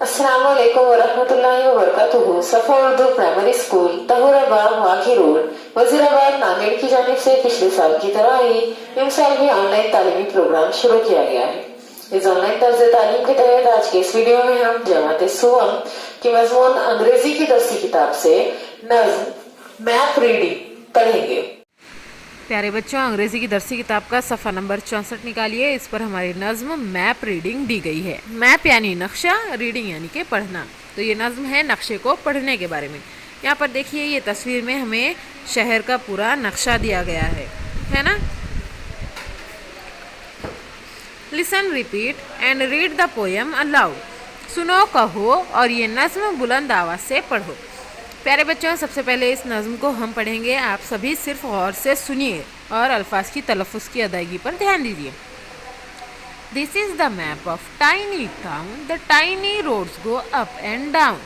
السلام علیکم ورحمۃ اللہ وبرکاتہ۔ صفا اردو پرائمری اسکول طہور آباد واقعی روڈ وزیر آباد ناندیڑ کی جانب سے پچھلے سال کی طرح ہی ان سال بھی آن لائن تعلیمی پروگرام شروع کیا گیا ہے۔ اس آن لائن طرز تعلیم کے تحت آج کے اس ویڈیو میں ہم جماعت سوم کی مضمون انگریزی کی درسی کتاب سے نظم میپ ریڈنگ پڑھیں گے۔ پیارے بچوں، انگریزی کی درسی کتاب کا صفحہ نمبر 64 نکالیے۔ اس پر ہماری نظم میپ ریڈنگ دی گئی ہے۔ میپ یعنی نقشہ، ریڈنگ یعنی کہ پڑھنا۔ تو یہ نظم ہے نقشے کو پڑھنے کے بارے میں۔ یہاں پر دیکھیے، یہ تصویر میں ہمیں شہر کا پورا نقشہ دیا گیا ہے نا۔ Listen, repeat and read the poem aloud. سنو، کہو اور یہ نظم بلند آواز سے پڑھو۔ پیارے بچوں، سب سے پہلے اس نظم کو ہم پڑھیں گے۔ آپ سبھی صرف غور سے سنیے اور الفاظ کی تلفظ کی ادائیگی پر دھیان دیجیے۔ This is the map of tiny town. The tiny roads go up and down.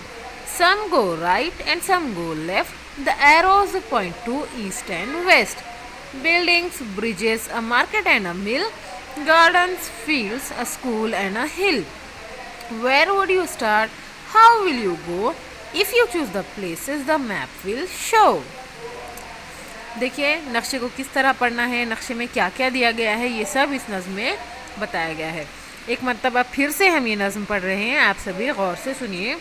Some go right and some go left. The arrows point to east and west. Buildings, bridges, a market and a mill. Gardens, fields, a school and a hill. Where would you start? How will you go? If you choose the places, the map will show. دیکھیے نقشے کو کس طرح پڑھنا ہے، نقشے میں کیا کیا دیا گیا ہے، یہ سب اس نظم میں بتایا گیا ہے۔ ایک مرتبہ پھر سے ہم یہ نظم پڑھ رہے ہیں، آپ سبھی غور سے سنیے۔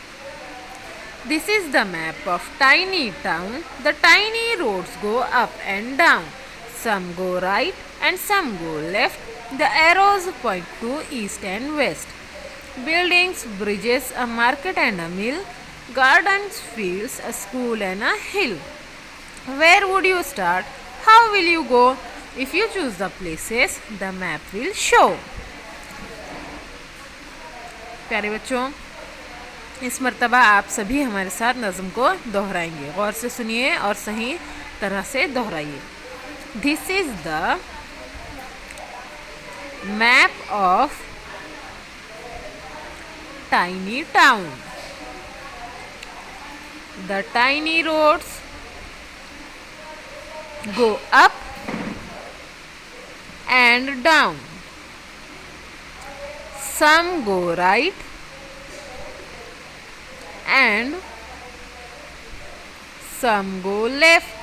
This is the map of tiny town. The tiny roads go up and down. Some go right and some go left. The arrows point to east and west. Buildings, bridges, a market and a mill. Gardens, fields, a school and a hill. Where would you start? How will you go? If you choose the places, the map will show. پیارے بچوں، اس مرتبہ آپ سبھی ہمارے ساتھ نظم کو دہرائیں گے۔ غور سے سنیے اور صحیح طرح سے دہرائیے۔ This is the map of tiny town. The tiny roads go up and down. Some go right and some go left.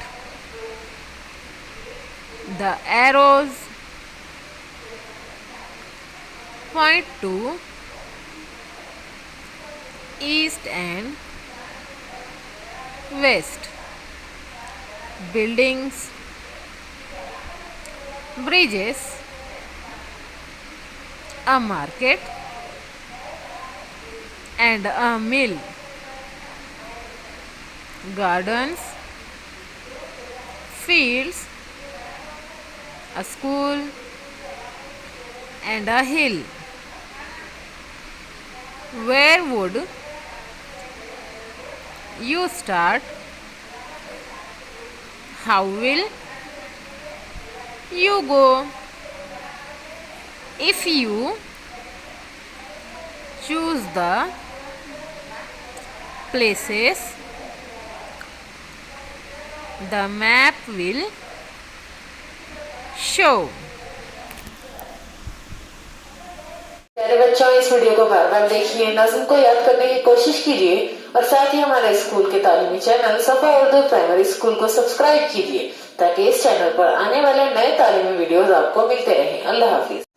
The arrows point to east and west. Buildings, bridges, a market and a mill. Gardens, fields, a school and a hill. Where would you start? How will you go? If you choose the places, the map will show. پیارے بچوں، اس video کو بار بار دیکھیے، نظم کو یاد کرنے کی کوشش کیجیے اور ساتھ ہی ہمارے اسکول کے تعلیمی چینل صفا اردو پرائمری اسکول کو سبسکرائب کیجیے تاکہ اس چینل پر آنے والے نئے تعلیمی ویڈیوز آپ کو ملتے رہیں۔ اللہ حافظ۔